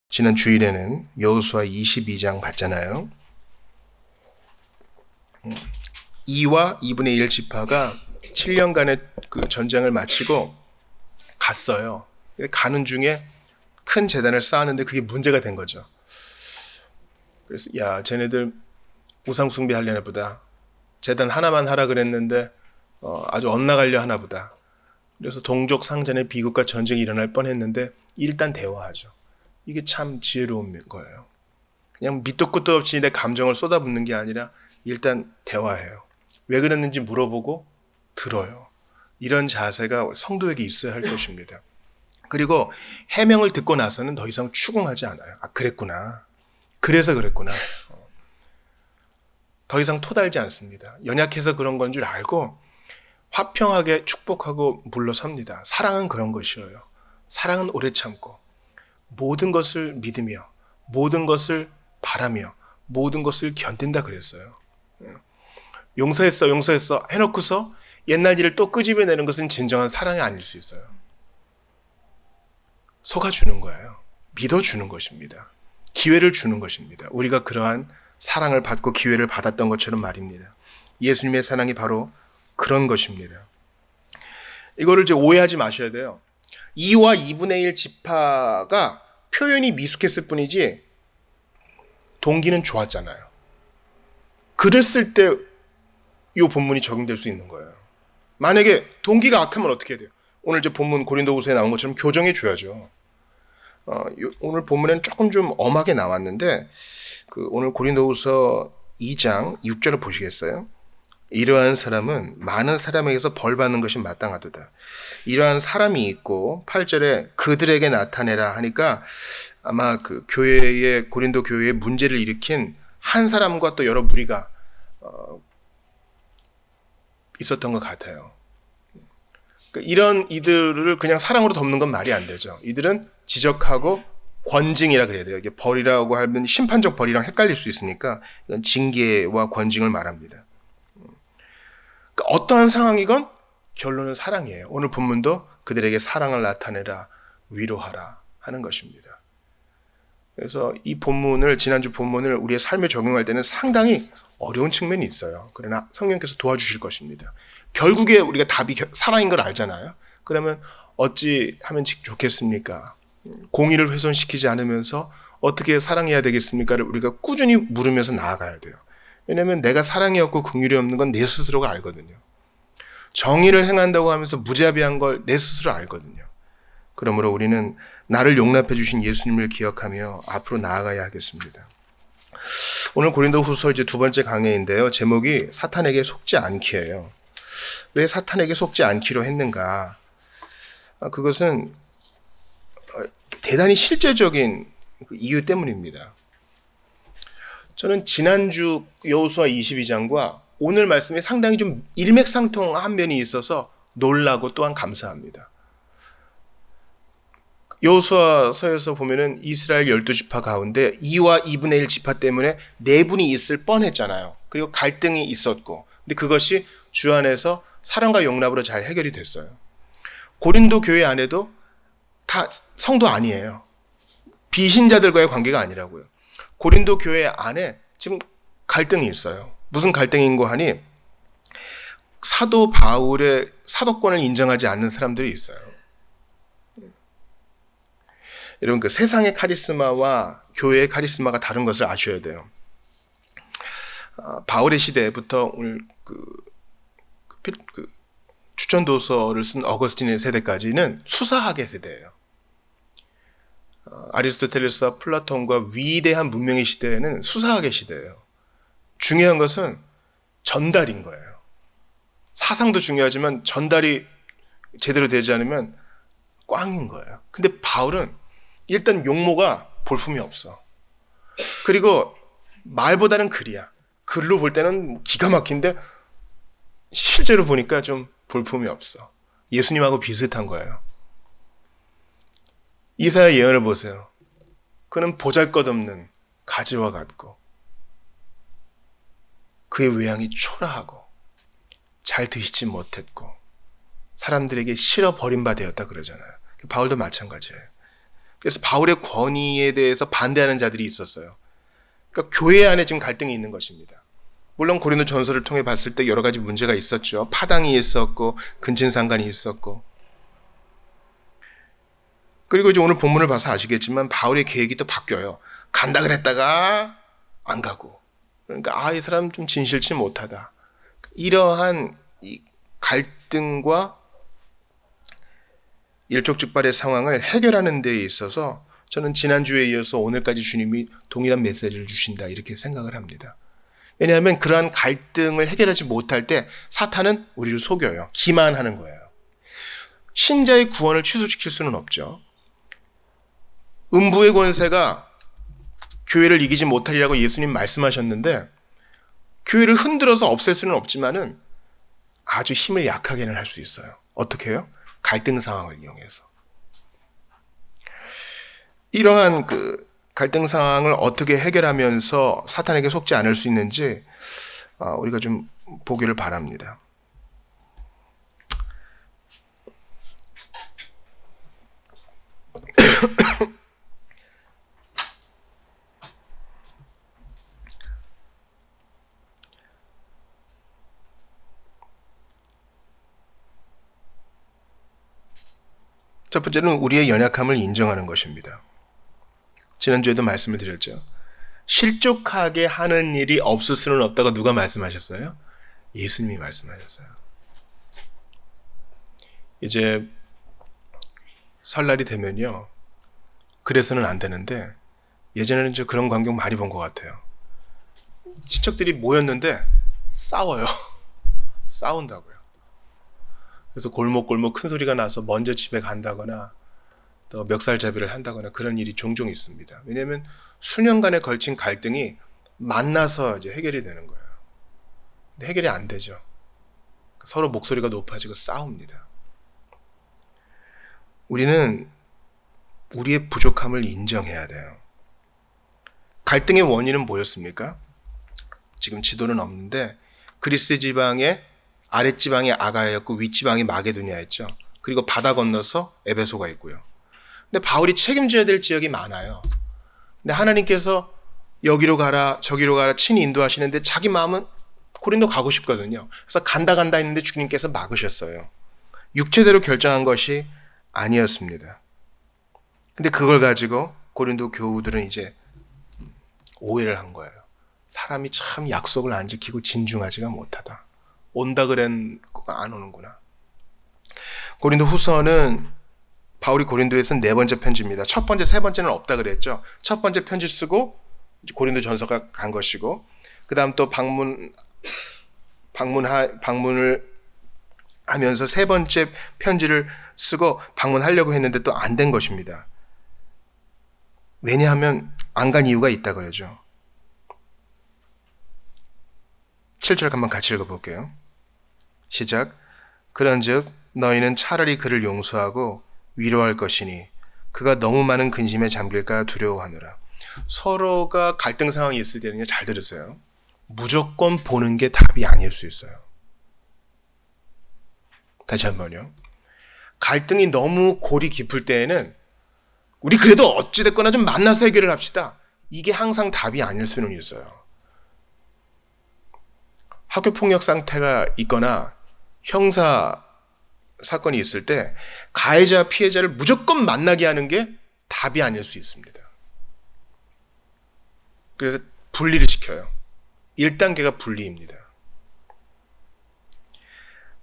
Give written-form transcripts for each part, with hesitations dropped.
지난 주일에는 여호수아 22장 봤잖아요. 2와 2분의 1 지파가 7년간의 그 전쟁을 마치고 갔어요. 가는 중에 큰 제단을 쌓았는데 그게 문제가 된 거죠. 그래서 쟤네들 우상 숭배하려나 보다. 제단 하나만 하라 그랬는데 아주 엇나가려 하나 보다. 그래서 동족 상잔의 비극과 전쟁이 일어날 뻔했는데 일단 대화하죠. 이게 참 지혜로운 거예요. 그냥 밑도 끝도 없이 내 감정을 쏟아붓는 게 아니라 일단 대화해요. 왜 그랬는지 물어보고 들어요. 이런 자세가 성도에게 있어야 할 것입니다. 그리고 해명을 듣고 나서는 더 이상 추궁하지 않아요. 그랬구나. 그래서 그랬구나. 더 이상 토달지 않습니다. 연약해서 그런 건 줄 알고 화평하게 축복하고 물러섭니다. 사랑은 그런 것이에요. 사랑은 오래 참고 모든 것을 믿으며 모든 것을 바라며 모든 것을 견딘다 그랬어요. 용서했어 해놓고서 옛날 일을 또 끄집어내는 것은 진정한 사랑이 아닐 수 있어요. 속아주는 거예요. 믿어주는 것입니다. 기회를 주는 것입니다. 우리가 그러한 사랑을 받고 기회를 받았던 것처럼 말입니다. 예수님의 사랑이 바로 그런 것입니다. 이거를 이제 오해하지 마셔야 돼요. 2와 2분의 1 지파가 표현이 미숙했을 뿐이지 동기는 좋았잖아요. 글을 쓸 때 이 본문이 적용될 수 있는 거예요. 만약에 동기가 악하면 어떻게 해야 돼요? 오늘 이제 본문 고린도후서에 나온 것처럼 교정해 줘야죠. 오늘 본문에는 조금 좀 엄하게 나왔는데 오늘 고린도후서 2장 6절을 보시겠어요? 이러한 사람은 많은 사람에게서 벌 받는 것이 마땅하도다. 이러한 사람이 있고 8절에 그들에게 나타내라 하니까 아마 그 교회의 고린도 교회에 문제를 일으킨 한 사람과 또 여러 무리가 있었던 것 같아요. 그러니까 이런 이들을 그냥 사랑으로 덮는 건 말이 안 되죠. 이들은 지적하고 권징이라 그래야 돼요. 이게 벌이라고 하면 심판적 벌이랑 헷갈릴 수 있으니까 이건 징계와 권징을 말합니다. 그러니까 어떠한 상황이건 결론은 사랑이에요. 오늘 본문도 그들에게 사랑을 나타내라, 위로하라 하는 것입니다. 그래서 이 본문을, 지난주 본문을 우리의 삶에 적용할 때는 상당히 어려운 측면이 있어요. 그러나 성령께서 도와주실 것입니다. 결국에 우리가 답이 사랑인 걸 알잖아요. 그러면 어찌 하면 좋겠습니까? 공의를 훼손시키지 않으면서 어떻게 사랑해야 되겠습니까를 우리가 꾸준히 물으면서 나아가야 돼요. 왜냐하면 내가 사랑이 없고 긍휼이 없는 건 내 스스로가 알거든요. 정의를 행한다고 하면서 무자비한 걸 내 스스로 알거든요. 그러므로 우리는 나를 용납해 주신 예수님을 기억하며 앞으로 나아가야 하겠습니다. 오늘 고린도후서 이제 두 번째 강해인데요. 제목이 사탄에게 속지 않기예요. 왜 사탄에게 속지 않기로 했는가? 그것은 대단히 실제적인 이유 때문입니다. 저는 지난주 여호수아 22장과 오늘 말씀이 상당히 좀 일맥상통한 면이 있어서 놀라고 또한 감사합니다. 여호수아서에서 보면은 이스라엘 12지파 가운데 2와 2분의 1 지파 때문에 내분이 있을 뻔했잖아요. 그리고 갈등이 있었고, 근데 그것이 주 안에서 사랑과 용납으로 잘 해결이 됐어요. 고린도 교회 안에도 다 성도 아니에요. 비신자들과의 관계가 아니라고요. 고린도 교회 안에 지금 갈등이 있어요. 무슨 갈등인고 하니 사도 바울의 사도권을 인정하지 않는 사람들이 있어요. 여러분 그 세상의 카리스마와 교회의 카리스마가 다른 것을 아셔야 돼요. 바울의 시대부터 오늘 추천도서를 쓴 어거스틴의 세대까지는 수사학의 세대예요. 아리스토텔레스와 플라톤과 위대한 문명의 시대에는 수사학의 시대예요. 중요한 것은 전달인 거예요. 사상도 중요하지만 전달이 제대로 되지 않으면 꽝인 거예요. 근데 바울은 일단 용모가 볼품이 없어. 그리고 말보다는 글이야. 글로 볼 때는 기가 막힌데 실제로 보니까 좀 볼품이 없어. 예수님하고 비슷한 거예요. 이사야 예언을 보세요. 그는 보잘것없는 가지와 같고 그의 외양이 초라하고 잘 드시지 못했고 사람들에게 실어 버림바 되었다 그러잖아요. 바울도 마찬가지예요. 그래서 바울의 권위에 대해서 반대하는 자들이 있었어요. 그러니까 교회 안에 지금 갈등이 있는 것입니다. 물론 고린도 전서를 통해 봤을 때 여러 가지 문제가 있었죠. 파당이 있었고 근친상간이 있었고, 그리고 이제 오늘 본문을 봐서 아시겠지만 바울의 계획이 또 바뀌어요. 간다 그랬다가 안 가고, 그러니까 이 사람 좀 진실치 못하다. 이러한 이 갈등과 일촉즉발의 상황을 해결하는 데 있어서 저는 지난주에 이어서 오늘까지 주님이 동일한 메시지를 주신다 이렇게 생각을 합니다. 왜냐하면 그러한 갈등을 해결하지 못할 때 사탄은 우리를 속여요. 기만하는 거예요. 신자의 구원을 취소시킬 수는 없죠. 음부의 권세가 교회를 이기지 못하리라고 예수님 말씀하셨는데, 교회를 흔들어서 없앨 수는 없지만은 아주 힘을 약하게는 할 수 있어요. 어떻게 해요? 갈등 상황을 이용해서. 이러한 갈등 상황을 어떻게 해결하면서 사탄에게 속지 않을 수 있는지 우리가 좀 보기를 바랍니다. 첫 번째는 우리의 연약함을 인정하는 것입니다. 지난주에도 말씀을 드렸죠. 실족하게 하는 일이 없을 수는 없다고 누가 말씀하셨어요? 예수님이 말씀하셨어요. 이제 설날이 되면요, 그래서는 안 되는데, 예전에는 저 그런 광경 많이 본 것 같아요. 친척들이 모였는데 싸워요. 싸운다고요. 그래서 골목골목 큰 소리가 나서 먼저 집에 간다거나 또 멱살잡이를 한다거나 그런 일이 종종 있습니다. 왜냐하면 수년간에 걸친 갈등이 만나서 이제 해결이 되는 거예요. 근데 해결이 안 되죠. 서로 목소리가 높아지고 싸웁니다. 우리는 우리의 부족함을 인정해야 돼요. 갈등의 원인은 뭐였습니까? 지금 지도는 없는데 그리스 지방의 아랫지방이 아가야였고 윗지방이 마게도니아였죠. 그리고 바다 건너서 에베소가 있고요. 근데 바울이 책임져야 될 지역이 많아요. 근데 하나님께서 여기로 가라 저기로 가라 친히 인도하시는데 자기 마음은 고린도 가고 싶거든요. 그래서 간다 했는데 주님께서 막으셨어요. 육체대로 결정한 것이 아니었습니다. 근데 그걸 가지고 고린도 교우들은 이제 오해를 한 거예요. 사람이 참 약속을 안 지키고 진중하지가 못하다. 온다 그랬고 안 오는구나. 고린도 후서는 바울이 고린도에서 네 번째 편지입니다. 첫 번째, 세 번째는 없다 그랬죠. 첫 번째 편지 쓰고 고린도 전서가 간 것이고, 그 다음 또 방문을 하면서 세 번째 편지를 쓰고 방문하려고 했는데 또 안 된 것입니다. 왜냐하면 안 간 이유가 있다 그러죠. 7절 한번 같이 읽어볼게요. 시작. 그런즉 너희는 차라리 그를 용서하고 위로할 것이니 그가 너무 많은 근심에 잠길까 두려워하노라. 서로가 갈등 상황이 있을 때는요, 잘 들으세요. 무조건 보는 게 답이 아닐 수 있어요. 다시 한번요. 갈등이 너무 골이 깊을 때에는 우리 그래도 어찌됐거나 좀 만나서 해결을 합시다. 이게 항상 답이 아닐 수는 있어요. 학교폭력 상태가 있거나 형사 사건이 있을 때 가해자, 피해자를 무조건 만나게 하는 게 답이 아닐 수 있습니다. 그래서 분리를 시켜요. 1단계가 분리입니다.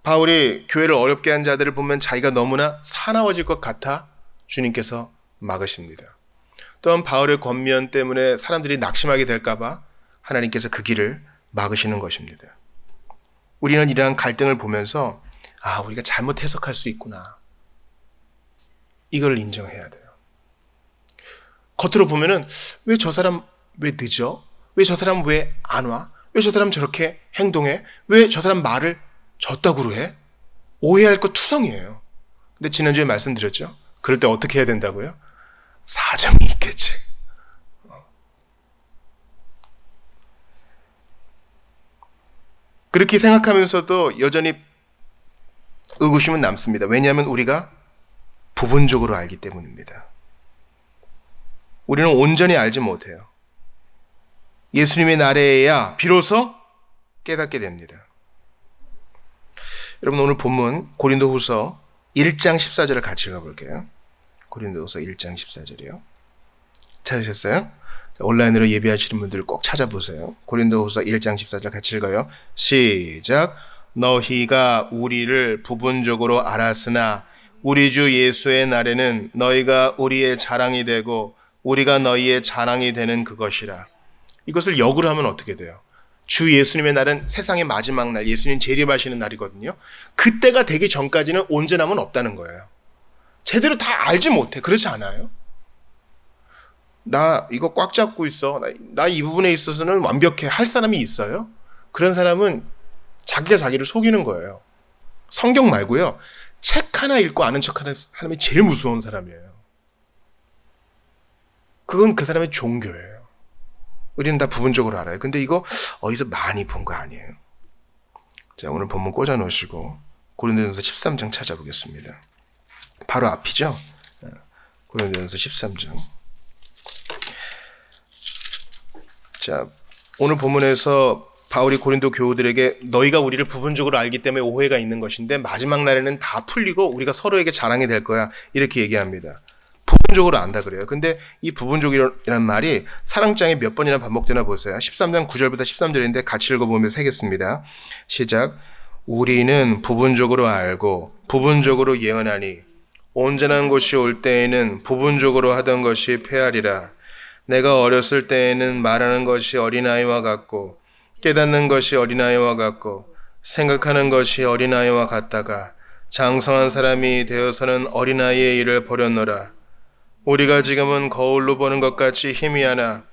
바울이 교회를 어렵게 한 자들을 보면 자기가 너무나 사나워질 것 같아 주님께서 막으십니다. 또한 바울의 권면 때문에 사람들이 낙심하게 될까 봐 하나님께서 그 길을 막으시는 것입니다. 우리는 이러한 갈등을 보면서 우리가 잘못 해석할 수 있구나. 이걸 인정해야 돼요. 겉으로 보면은 왜 저 사람 왜 늦어? 왜 저 사람 왜 안 와? 왜 저 사람 저렇게 행동해? 왜 저 사람 말을 저따구로 해? 오해할 거 투성이에요. 근데 지난주에 말씀드렸죠? 그럴 때 어떻게 해야 된다고요? 사정이 있겠지. 그렇게 생각하면서도 여전히 의구심은 남습니다. 왜냐하면 우리가 부분적으로 알기 때문입니다. 우리는 온전히 알지 못해요. 예수님의 날에야 비로소 깨닫게 됩니다. 여러분, 오늘 본문 고린도후서 1장 14절을 같이 읽어볼게요. 고린도후서 1장 14절이요. 찾으셨어요? 온라인으로 예배하시는 분들 꼭 찾아보세요. 고린도후서 1장 14절 같이 읽어요. 시작. 너희가 우리를 부분적으로 알았으나 우리 주 예수의 날에는 너희가 우리의 자랑이 되고 우리가 너희의 자랑이 되는 그것이라. 이것을 역으로 하면 어떻게 돼요? 주 예수님의 날은 세상의 마지막 날, 예수님 재림하시는 날이거든요. 그때가 되기 전까지는 온전함은 없다는 거예요. 제대로 다 알지 못해. 그렇지 않아요? 나 이거 꽉 잡고 있어. 나 이 부분에 있어서는 완벽해. 할 사람이 있어요? 그런 사람은 자기가 자기를 속이는 거예요. 성경 말고요. 책 하나 읽고 아는 척하는 사람이 제일 무서운 사람이에요. 그건 그 사람의 종교예요. 우리는 다 부분적으로 알아요. 근데 이거 어디서 많이 본 거 아니에요. 자, 오늘 본문 꽂아 놓으시고 고린도전서 13장 찾아보겠습니다. 바로 앞이죠. 고린도전서 13장. 자, 오늘 본문에서 바울이 고린도 교우들에게 너희가 우리를 부분적으로 알기 때문에 오해가 있는 것인데 마지막 날에는 다 풀리고 우리가 서로에게 자랑이 될 거야. 이렇게 얘기합니다. 부분적으로 안다 그래요. 근데 이 부분적이라는 말이 사랑장에 몇 번이나 반복되나 보세요. 13장 9절부터 13절인데 같이 읽어보면서 하겠습니다. 시작. 우리는 부분적으로 알고 부분적으로 예언하니 온전한 것이 올 때에는 부분적으로 하던 것이 패하리라. 내가 어렸을 때에는 말하는 것이 어린아이와 같고 깨닫는 것이 어린아이와 같고 생각하는 것이 어린아이와 같다가 장성한 사람이 되어서는 어린아이의 일을 버렸노라. 우리가 지금은 거울로 보는 것 같이 희미하나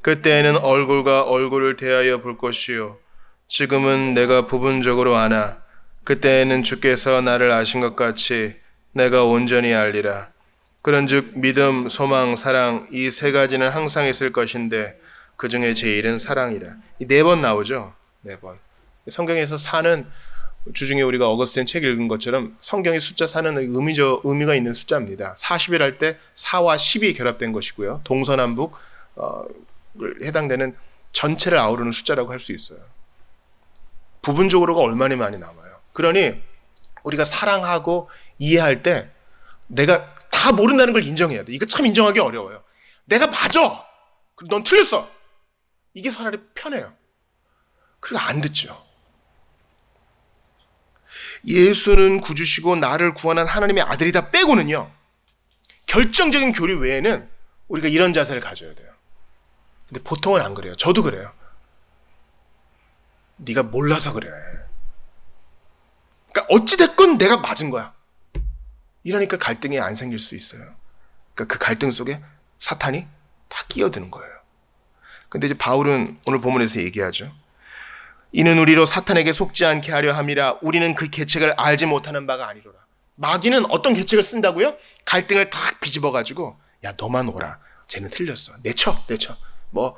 그때에는 얼굴과 얼굴을 대하여 볼 것이요 지금은 내가 부분적으로 아나 그때에는 주께서 나를 아신 것 같이 내가 온전히 알리라. 그런즉 믿음, 소망, 사랑 이 세 가지는 항상 있을 것인데 그 중에 제일은 사랑이라. 이 4번 나오죠. 4번. 성경에서 4는 주중에 우리가 어거스틴 책 읽은 것처럼 성경의 숫자 4는 의미가 있는 숫자입니다. 40일 할 때 4와 10이 결합된 것이고요. 동서남북 해당되는 전체를 아우르는 숫자라고 할 수 있어요. 부분적으로가 얼마나 많이 나와요. 그러니 우리가 사랑하고 이해할 때 내가 다 모른다는 걸 인정해야 돼. 이거 참 인정하기 어려워요. 내가 맞아. 넌 틀렸어. 이게 차라리 편해요. 그리고 안 듣죠. 예수는 구주시고 나를 구원한 하나님의 아들이다 빼고는요. 결정적인 교리 외에는 우리가 이런 자세를 가져야 돼요. 근데 보통은 안 그래요. 저도 그래요. 네가 몰라서 그래. 그러니까 어찌됐건 내가 맞은 거야. 이러니까 갈등이 안 생길 수 있어요. 그러니까 그 갈등 속에 사탄이 다 끼어드는 거예요. 근데 이제 바울은 오늘 본문에서 얘기하죠. 이는 우리로 사탄에게 속지 않게 하려 함이라. 우리는 그 계책을 알지 못하는 바가 아니로라. 마귀는 어떤 계책을 쓴다고요? 갈등을 탁 비집어가지고 야 너만 오라. 쟤는 틀렸어. 내쳐. 뭐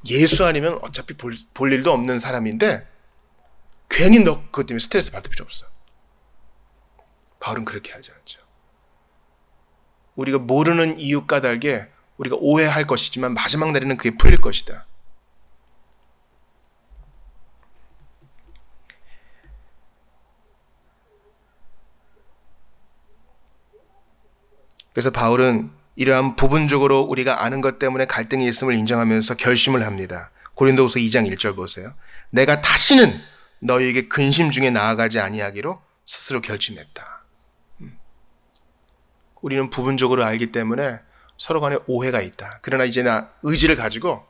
예수 아니면 어차피 볼 일도 없는 사람인데 괜히 너 그것 때문에 스트레스 받을 필요 없어. 바울은 그렇게 하지 않죠. 우리가 모르는 이유 까닭에 우리가 오해할 것이지만 마지막 날에는 그게 풀릴 것이다. 그래서 바울은 이러한 부분적으로 우리가 아는 것 때문에 갈등이 있음을 인정하면서 결심을 합니다. 고린도후서 2장 1절 보세요. 내가 다시는 너희에게 근심 중에 나아가지 아니하기로 스스로 결심했다. 우리는 부분적으로 알기 때문에 서로 간에 오해가 있다. 그러나 이제 나 의지를 가지고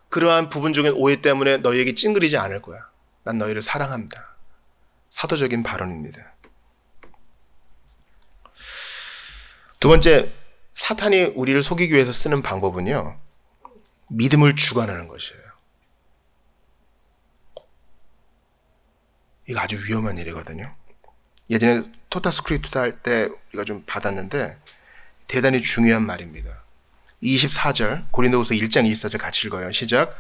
그러한 부분적인 오해 때문에 너희에게 찡그리지 않을 거야. 난 너희를 사랑합니다. 사도적인 발언입니다. 두 번째, 사탄이 우리를 속이기 위해서 쓰는 방법은요. 믿음을 주관하는 것이에요. 이거 아주 위험한 일이거든요. 예전에 토타스크립트 할 때 우리가 좀 받았는데 대단히 중요한 말입니다. 24절 고린도후서 1장 24절 같이 읽어요. 시작.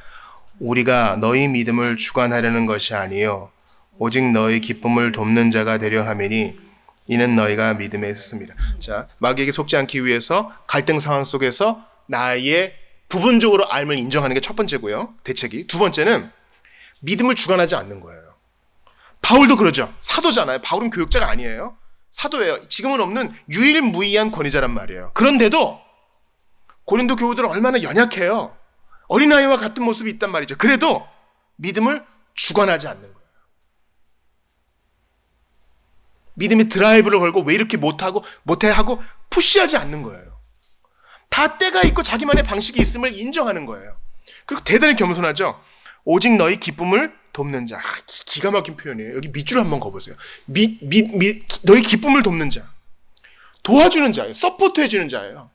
우리가 너희 믿음을 주관하려는 것이 아니요 오직 너희 기쁨을 돕는 자가 되려 함이니 이는 너희가 믿음에 있었습니다. 자, 마귀에게 속지 않기 위해서 갈등 상황 속에서 나의 부분적으로 알을 인정하는 게 첫 번째고요. 대책이. 두 번째는 믿음을 주관하지 않는 거예요. 바울도 그러죠. 사도잖아요. 바울은 교육자가 아니에요. 사도예요. 지금은 없는 유일무이한 권위자란 말이에요. 그런데도 고린도 교우들은 얼마나 연약해요. 어린아이와 같은 모습이 있단 말이죠. 그래도 믿음을 주관하지 않는 거예요. 믿음의 드라이브를 걸고 왜 이렇게 못해 하고 푸시하지 않는 거예요. 다 때가 있고 자기만의 방식이 있음을 인정하는 거예요. 그리고 대단히 겸손하죠. 오직 너희 기쁨을 돕는 자. 기가 막힌 표현이에요. 여기 밑줄 한번 거보세요. 너희 기쁨을 돕는 자. 도와주는 자예요. 서포트해주는 자예요.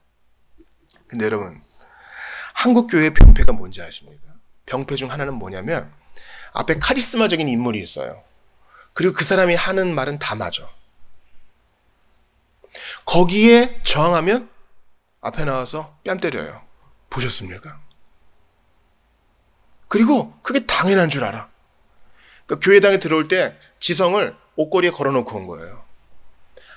근데 여러분, 한국 교회의 병폐가 뭔지 아십니까? 병폐 중 하나는 뭐냐면 앞에 카리스마적인 인물이 있어요. 그리고 그 사람이 하는 말은 다 맞아. 거기에 저항하면 앞에 나와서 뺨 때려요. 보셨습니까? 그리고 그게 당연한 줄 알아. 그러니까 교회당에 들어올 때 지성을 옷걸이에 걸어놓고 온 거예요.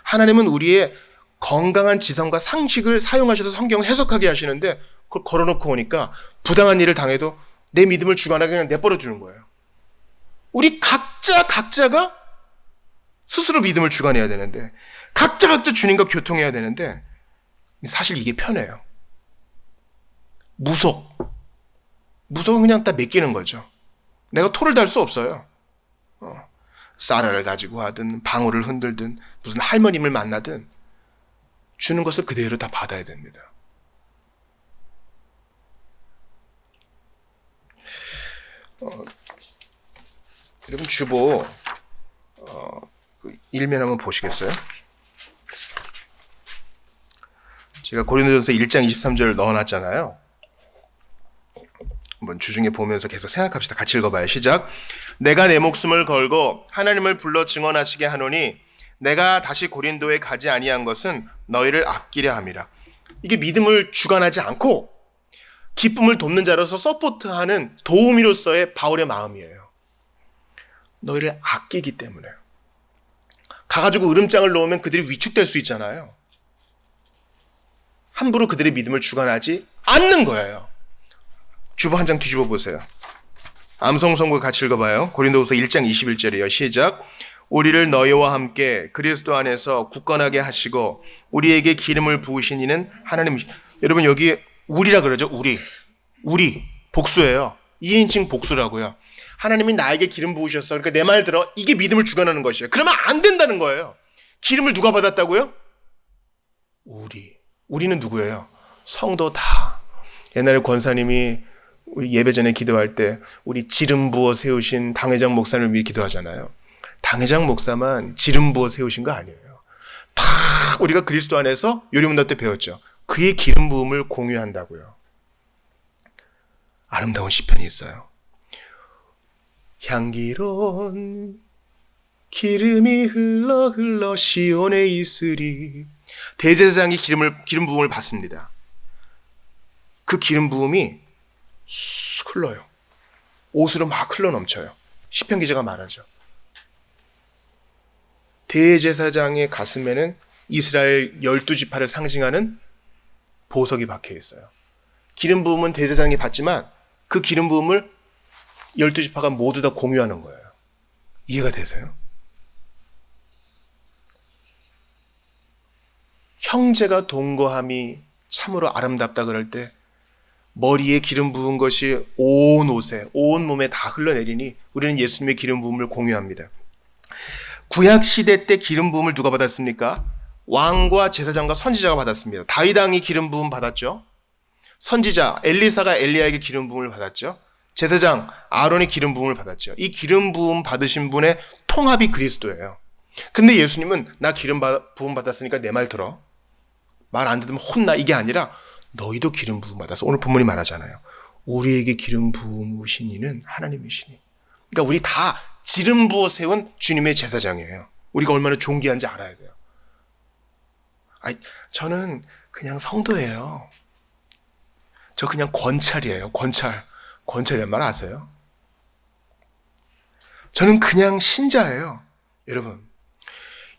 하나님은 우리의 건강한 지성과 상식을 사용하셔서 성경을 해석하게 하시는데 그걸 걸어놓고 오니까 부당한 일을 당해도 내 믿음을 주관하게 그냥 내버려 두는 거예요. 우리 각자가 스스로 믿음을 주관해야 되는데 각자 주님과 교통해야 되는데 사실 이게 편해요. 무속은 그냥 다 맡기는 거죠. 내가 토를 달 수 없어요. 쌀을 가지고 하든 방울을 흔들든 무슨 할머님을 만나든 주는 것을 그대로 다 받아야 됩니다. 여러분 주보 일면 한번 보시겠어요? 제가 고린도전서 1장 23절을 넣어놨잖아요. 한번 주중에 보면서 계속 생각합시다. 같이 읽어봐요. 시작. 내가 내 목숨을 걸고 하나님을 불러 증언하시게 하노니 내가 다시 고린도에 가지 아니한 것은 너희를 아끼려 함이라. 이게 믿음을 주관하지 않고 기쁨을 돕는 자로서 서포트하는 도우미로서의 바울의 마음이에요. 너희를 아끼기 때문에. 가가지고 으름장을 놓으면 그들이 위축될 수 있잖아요. 함부로 그들의 믿음을 주관하지 않는 거예요. 주보 한 장 뒤집어 보세요. 암송선고 같이 읽어봐요. 고린도후서 1장 21절이에요. 시작. 우리를 너희와 함께 그리스도 안에서 굳건하게 하시고 우리에게 기름을 부으신 이는 하나님. 여러분 여기 우리라 그러죠. 우리 복수예요. 2인칭 복수라고요. 하나님이 나에게 기름 부으셨어. 그러니까 내 말 들어. 이게 믿음을 주관하는 것이에요. 그러면 안 된다는 거예요. 기름을 누가 받았다고요? 우리는 누구예요? 성도 다. 옛날에 권사님이 우리 예배 전에 기도할 때 우리 기름 부어 세우신 당회장 목사님을 위해 기도하잖아요. 당회장 목사만 기름 부어 세우신 거 아니에요. 다 우리가 그리스도 안에서 요리문답 때 배웠죠. 그의 기름 부음을 공유한다고요. 아름다운 시편이 있어요. 향기로운 기름이 흘러 시온에 있으리. 대제사장이 기름 부음을 받습니다. 그 기름 부음이 쑥 흘러요. 옷으로 막 흘러 넘쳐요. 시편 기자가 말하죠. 대제사장의 가슴에는 이스라엘 12지파를 상징하는 보석이 박혀 있어요. 기름 부음은 대제사장이 받지만 그 기름 부음을 12지파가 모두 다 공유하는 거예요. 이해가 되세요? 형제가 동거함이 참으로 아름답다 그럴 때 머리에 기름 부은 것이 온 옷에, 온 몸에 다 흘러내리니 우리는 예수님의 기름 부음을 공유합니다. 구약 시대 때 기름 부음을 누가 받았습니까? 왕과 제사장과 선지자가 받았습니다. 다윗 왕이 기름 부음 받았죠. 선지자 엘리사가 엘리야에게 기름 부음을 받았죠. 제사장 아론이 기름 부음을 받았죠. 이 기름 부음 받으신 분의 통합이 그리스도예요. 근데 예수님은 나 기름 부음 받았으니까 내 말 들어. 말 안 듣으면 혼나. 이게 아니라 너희도 기름 부음 받았어. 오늘 본문이 말하잖아요. 우리에게 기름 부으신 이는 하나님이시니. 그러니까 우리 다 기름 부어 세운 주님의 제사장이에요. 우리가 얼마나 존귀한지 알아야 돼요. 저는 그냥 성도예요. 저 그냥 권찰이에요. 권찰이란 말 아세요? 저는 그냥 신자예요. 여러분,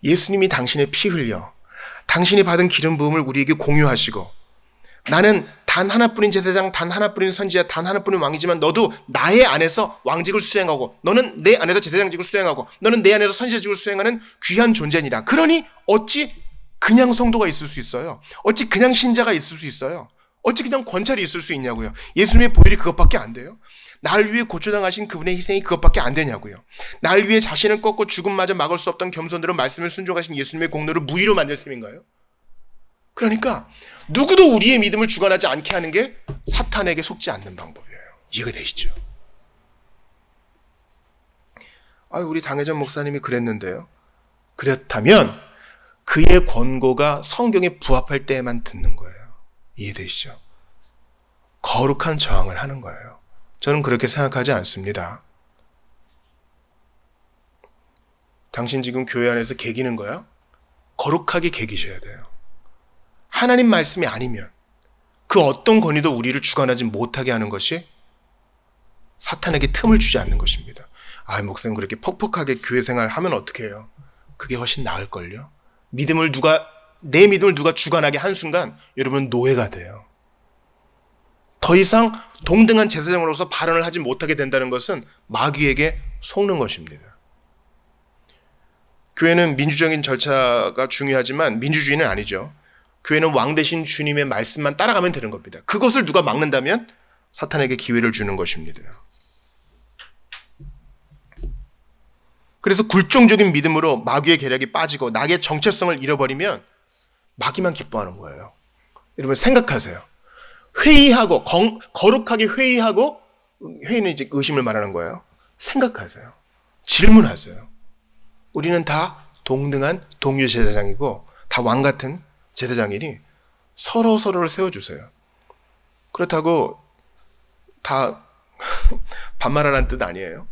예수님이 당신의 피 흘려 당신이 받은 기름 부음을 우리에게 공유하시고, 나는 단 하나뿐인 제사장, 단 하나뿐인 선지자, 단 하나뿐인 왕이지만 너도 나의 안에서 왕직을 수행하고, 너는 내 안에서 제사장직을 수행하고, 너는 내 안에서 선지자직을 수행하는 귀한 존재니라. 그러니 어찌 그냥 성도가 있을 수 있어요? 어찌 그냥 신자가 있을 수 있어요? 어찌 그냥 권찰이 있을 수 있냐고요? 예수님의 보혈이 그것밖에 안 돼요? 날 위해 고초당하신 그분의 희생이 그것밖에 안 되냐고요? 날 위해 자신을 꺾고 죽음마저 막을 수 없던 겸손으로 말씀을 순종하신 예수님의 공로를 무의로 만들 셈인가요? 그러니까 누구도 우리의 믿음을 주관하지 않게 하는 게 사탄에게 속지 않는 방법이에요. 이해가 되시죠? 우리 당회전 목사님이 그랬는데요. 그렇다면 그의 권고가 성경에 부합할 때에만 듣는 거예요. 이해되시죠? 거룩한 저항을 하는 거예요. 저는 그렇게 생각하지 않습니다. 당신 지금 교회 안에서 개기는 거야? 거룩하게 개기셔야 돼요. 하나님 말씀이 아니면 그 어떤 권위도 우리를 주관하지 못하게 하는 것이 사탄에게 틈을 주지 않는 것입니다. 목사님 그렇게 퍽퍽하게 교회 생활 하면 어떻게 해요? 그게 훨씬 나을걸요. 내 믿음을 누가 주관하게 한 순간 여러분 노예가 돼요. 더 이상 동등한 제사장으로서 발언을 하지 못하게 된다는 것은 마귀에게 속는 것입니다. 교회는 민주적인 절차가 중요하지만 민주주의는 아니죠. 교회는 왕 대신 주님의 말씀만 따라가면 되는 겁니다. 그것을 누가 막는다면 사탄에게 기회를 주는 것입니다. 그래서 굴종적인 믿음으로 마귀의 계략에 빠지고 나의 정체성을 잃어버리면 마귀만 기뻐하는 거예요. 여러분 생각하세요. 회의하고 거룩하게 회의하고, 회의는 이제 의심을 말하는 거예요. 생각하세요. 질문하세요. 우리는 다 동등한 동료 제사장이고 다 왕 같은 제사장이니 서로를 세워주세요. 그렇다고 다 반말하라는 뜻 아니에요.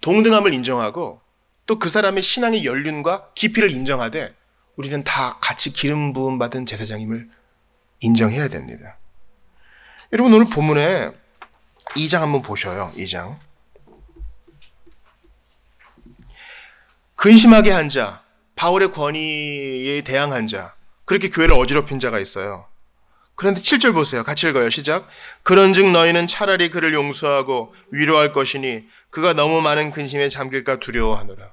동등함을 인정하고 또 그 사람의 신앙의 연륜과 깊이를 인정하되 우리는 다 같이 기름 부음 받은 제사장임을 인정해야 됩니다. 여러분 오늘 본문에 2장 한번 보셔요. 2장. 근심하게 한 자, 바울의 권위에 대항한 자, 그렇게 교회를 어지럽힌 자가 있어요. 그런데 7절 보세요. 같이 읽어요. 시작. 그런즉 너희는 차라리 그를 용서하고 위로할 것이니 그가 너무 많은 근심에 잠길까 두려워하노라.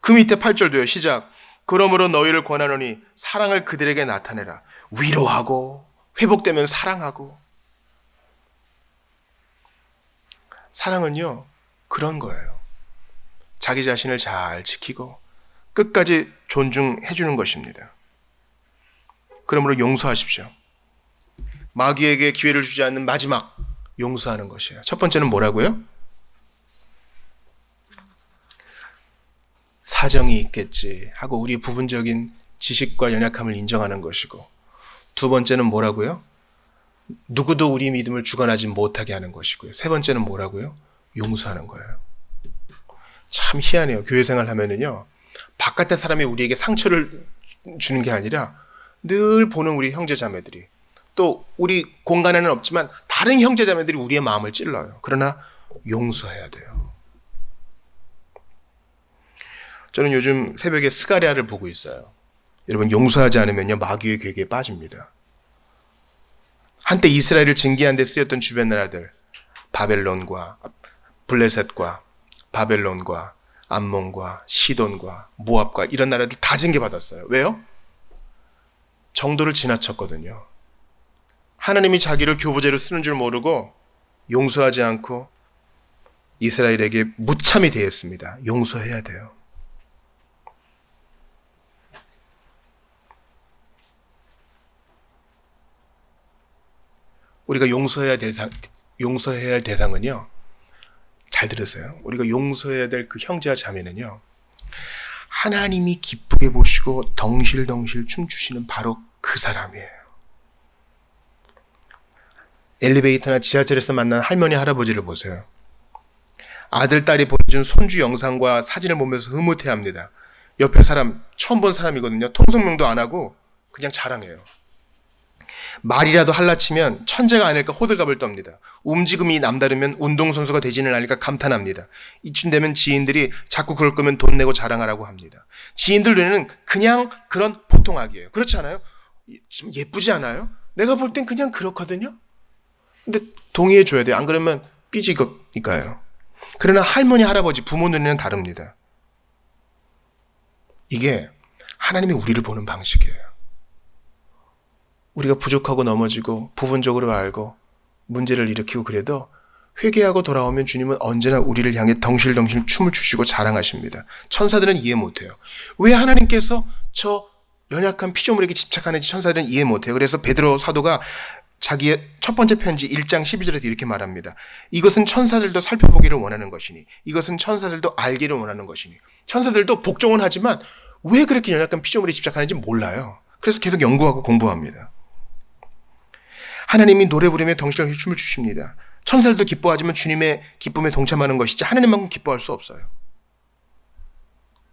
그 밑에 8절도요. 시작. 그러므로 너희를 권하노니 사랑을 그들에게 나타내라. 위로하고 회복되면 사랑하고. 사랑은요 그런 거예요. 자기 자신을 잘 지키고 끝까지 존중해 주는 것입니다. 그러므로 용서하십시오. 마귀에게 기회를 주지 않는 마지막 용서하는 것이에요. 첫 번째는 뭐라고요? 사정이 있겠지 하고 우리의 부분적인 지식과 연약함을 인정하는 것이고, 두 번째는 뭐라고요? 누구도 우리 믿음을 주관하지 못하게 하는 것이고요. 세 번째는 뭐라고요? 용서하는 거예요. 참 희한해요. 교회 생활 하면은요, 바깥의 사람이 우리에게 상처를 주는 게 아니라 늘 보는 우리 형제자매들이, 또 우리 공간에는 없지만 다른 형제자매들이 우리의 마음을 찔러요. 그러나 용서해야 돼요. 저는 요즘 새벽에 스가랴를 보고 있어요. 여러분 용서하지 않으면요 마귀의 괴계에 빠집니다. 한때 이스라엘을 징계한 데 쓰였던 주변 나라들, 바벨론과 블레셋과 바벨론과 암몬과 시돈과 모압과 이런 나라들 다 징계받았어요. 왜요? 정도를 지나쳤거든요. 하나님이 자기를 교보제로 쓰는 줄 모르고 용서하지 않고 이스라엘에게 무참히 대했습니다. 용서해야 돼요. 우리가 용서해야 할 대상은요, 잘 들으세요. 우리가 용서해야 될 그 형제와 자매는요, 하나님이 기쁘게 보시고 덩실덩실 춤추시는 바로 그 사람이에요. 엘리베이터나 지하철에서 만난 할머니 할아버지를 보세요. 아들 딸이 보내준 손주 영상과 사진을 보면서 흐뭇해합니다. 옆에 사람 처음 본 사람이거든요. 통성명도 안 하고 그냥 자랑해요. 말이라도 할라치면 천재가 아닐까 호들갑을 떱니다. 움직임이 남다르면 운동선수가 되지는 않으니까 감탄합니다. 이쯤 되면 지인들이 자꾸 그럴 거면 돈 내고 자랑하라고 합니다. 지인들 눈에는 그냥 그런 보통악이에요. 그렇지 않아요? 좀 예쁘지 않아요? 내가 볼 땐 그냥 그렇거든요. 근데 동의해 줘야 돼요. 안 그러면 삐지니까요. 그러나 할머니, 할아버지, 부모 눈에는 다릅니다. 이게 하나님이 우리를 보는 방식이에요. 우리가 부족하고 넘어지고 부분적으로 알고 문제를 일으키고 그래도 회개하고 돌아오면 주님은 언제나 우리를 향해 덩실덩실 춤을 추시고 자랑하십니다. 천사들은 이해 못해요. 왜 하나님께서 저 연약한 피조물에게 집착하는지 천사들은 이해 못해요. 그래서 베드로 사도가 자기의 첫 번째 편지 1장 12절에서 이렇게 말합니다. 이것은 천사들도 살펴보기를 원하는 것이니, 이것은 천사들도 알기를 원하는 것이니. 천사들도 복종은 하지만 왜 그렇게 연약한 피조물에 집착하는지 몰라요. 그래서 계속 연구하고 공부합니다. 하나님이 노래 부르며 덩실덩실 춤을 추십니다. 천사들도 기뻐하지만 주님의 기쁨에 동참하는 것이지 하나님만큼 기뻐할 수 없어요.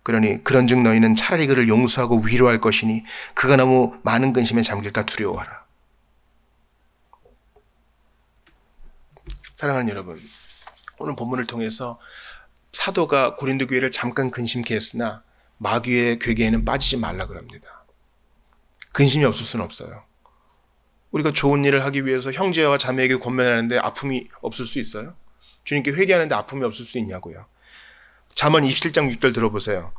그러니 그런즉 너희는 차라리 그를 용서하고 위로할 것이니 그가 너무 많은 근심에 잠길까 두려워하라. 사랑하는 여러분, 오늘 본문을 통해서 사도가 고린도 교회를 잠깐 근심케 했으나 마귀의 괴계에는 빠지지 말라 그럽니다. 근심이 없을 수는 없어요. 우리가 좋은 일을 하기 위해서 형제와 자매에게 권면하는데 아픔이 없을 수 있어요? 주님께 회개하는데 아픔이 없을 수 있냐고요. 잠언 27장 6절 들어보세요.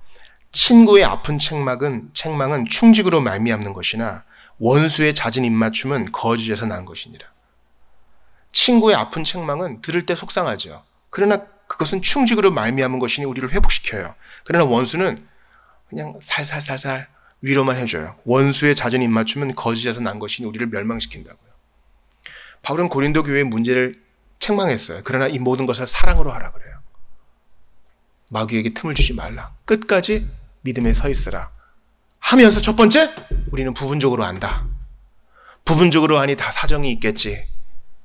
친구의 아픈 책망은 충직으로 말미암는 것이나 원수의 잦은 입맞춤은 거짓에서 난 것이니라. 친구의 아픈 책망은 들을 때 속상하죠. 그러나 그것은 충직으로 말미암은 것이니 우리를 회복시켜요. 그러나 원수는 그냥 살살살살 위로만 해줘요. 원수의 잦은 입맞춤은 거짓에서 난 것이니 우리를 멸망시킨다고요. 바울은 고린도 교회의 문제를 책망했어요. 그러나 이 모든 것을 사랑으로 하라 그래요. 마귀에게 틈을 주지 말라. 끝까지 믿음에 서 있으라. 하면서 첫 번째, 우리는 부분적으로 안다. 부분적으로 아니 다 사정이 있겠지.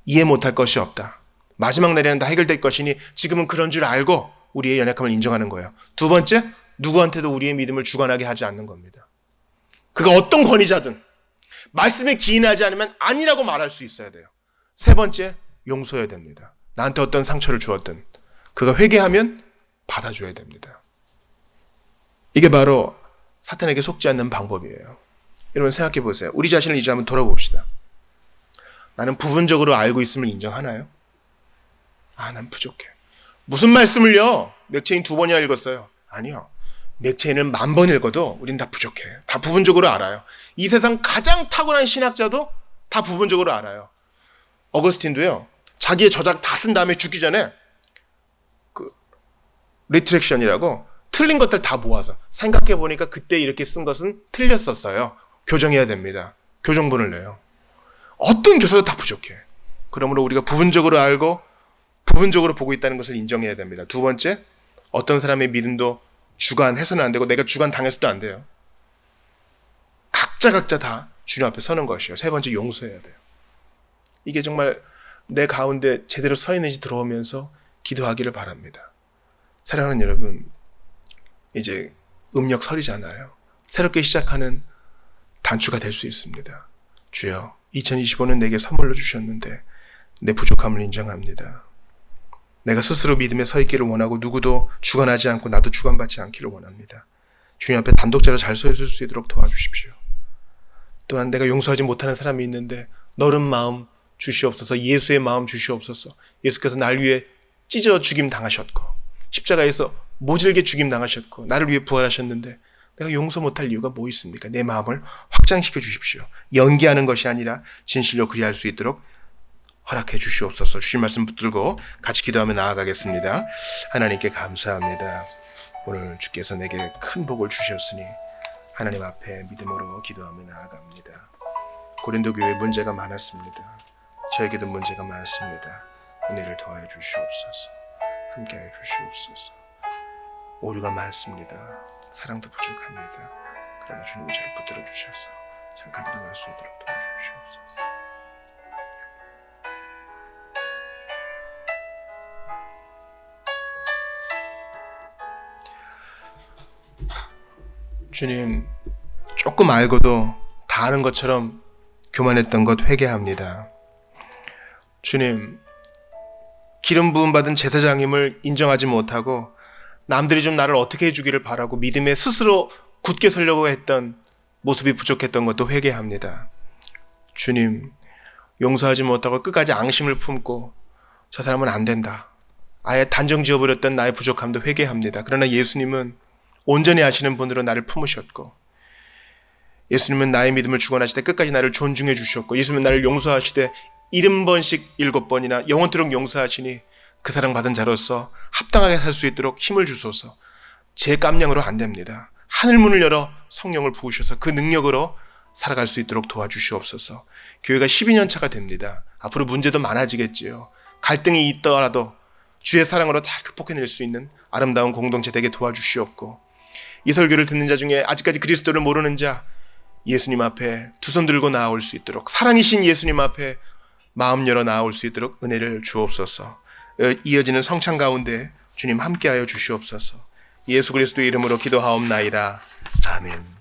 이해 못할 것이 없다. 마지막 날에는 다 해결될 것이니 지금은 그런 줄 알고 우리의 연약함을 인정하는 거예요. 두 번째, 누구한테도 우리의 믿음을 주관하게 하지 않는 겁니다. 그가 어떤 권위자든 말씀에 기인하지 않으면 아니라고 말할 수 있어야 돼요. 세 번째, 용서해야 됩니다. 나한테 어떤 상처를 주었든 그가 회개하면 받아줘야 됩니다. 이게 바로 사탄에게 속지 않는 방법이에요. 여러분 생각해 보세요. 우리 자신을 이제 한번 돌아봅시다. 나는 부분적으로 알고 있음을 인정하나요? 난 부족해. 무슨 말씀을요? 맥체인 2번이나 읽었어요. 아니요. 맥체인을 10,000번 읽어도 우린 다 부족해. 다 부분적으로 알아요. 이 세상 가장 탁월한 신학자도 다 부분적으로 알아요. 어거스틴도요. 자기의 저작 다 쓴 다음에 죽기 전에 리트렉션이라고 틀린 것들 다 모아서 생각해 보니까 그때 이렇게 쓴 것은 틀렸었어요. 교정해야 됩니다. 교정본을 내요. 어떤 교사도 다 부족해. 그러므로 우리가 부분적으로 알고 부분적으로 보고 있다는 것을 인정해야 됩니다. 두 번째, 어떤 사람의 믿음도 주관해서는 안 되고 내가 주관당해서도 안 돼요. 각자 다 주님 앞에 서는 것이요. 세 번째, 용서해야 돼요. 이게 정말 내 가운데 제대로 서 있는지 들어오면서 기도하기를 바랍니다. 사랑하는 여러분, 이제 음력설이잖아요. 새롭게 시작하는 단추가 될 수 있습니다. 주여, 2025는 내게 선물로 주셨는데 내 부족함을 인정합니다. 내가 스스로 믿음에 서 있기를 원하고 누구도 주관하지 않고 나도 주관받지 않기를 원합니다. 주님 앞에 단독자로 잘 서 있을 수 있도록 도와주십시오. 또한 내가 용서하지 못하는 사람이 있는데 너른 마음 주시옵소서. 예수의 마음 주시옵소서. 예수께서 날 위해 찢어 죽임 당하셨고 십자가에서 모질게 죽임 당하셨고 나를 위해 부활하셨는데 내가 용서 못할 이유가 뭐 있습니까? 내 마음을 확장시켜 주십시오. 연기하는 것이 아니라 진실로 그리할 수 있도록 허락해 주시옵소서. 주신 말씀 붙들고 같이 기도하며 나아가겠습니다. 하나님께 감사합니다. 오늘 주께서 내게 큰 복을 주셨으니 하나님 앞에 믿음으로 기도하며 나아갑니다. 고린도 교회에 문제가 많았습니다. 저에게도 문제가 많습니다. 은혜를 더하여 주시옵소서. 함께하여 주시옵소서. 오류가 많습니다. 사랑도 부족합니다. 그러나 주님이 저를 붙들어 주셔서 잘 감당할 수 있도록 도와주시옵소서. 주님, 조금 알고도 다 아는 것처럼 교만했던 것 회개합니다. 주님, 기름 부음 받은 제사장임을 인정하지 못하고 남들이 좀 나를 어떻게 해주기를 바라고 믿음에 스스로 굳게 서려고 했던 모습이 부족했던 것도 회개합니다. 주님, 용서하지 못하고 끝까지 앙심을 품고 저 사람은 안 된다, 아예 단정 지어버렸던 나의 부족함도 회개합니다. 그러나 예수님은 온전히 아시는 분으로 나를 품으셨고, 예수님은 나의 믿음을 주관하시되 끝까지 나를 존중해 주셨고, 예수님은 나를 용서하시되 70번씩 7번이나 영원토록 용서하시니 그 사랑받은 자로서 합당하게 살 수 있도록 힘을 주소서. 제 깜냥으로 안 됩니다. 하늘문을 열어 성령을 부으셔서 그 능력으로 살아갈 수 있도록 도와주시옵소서. 교회가 12년 차가 됩니다. 앞으로 문제도 많아지겠지요. 갈등이 있더라도 주의 사랑으로 잘 극복해낼 수 있는 아름다운 공동체 되게 도와주시옵고, 이 설교를 듣는 자 중에 아직까지 그리스도를 모르는 자, 예수님 앞에 두 손 들고 나아올 수 있도록, 사랑이신 예수님 앞에 마음 열어 나아올 수 있도록 은혜를 주옵소서. 이어지는 성찬 가운데 주님 함께하여 주시옵소서. 예수 그리스도의 이름으로 기도하옵나이다. 아멘.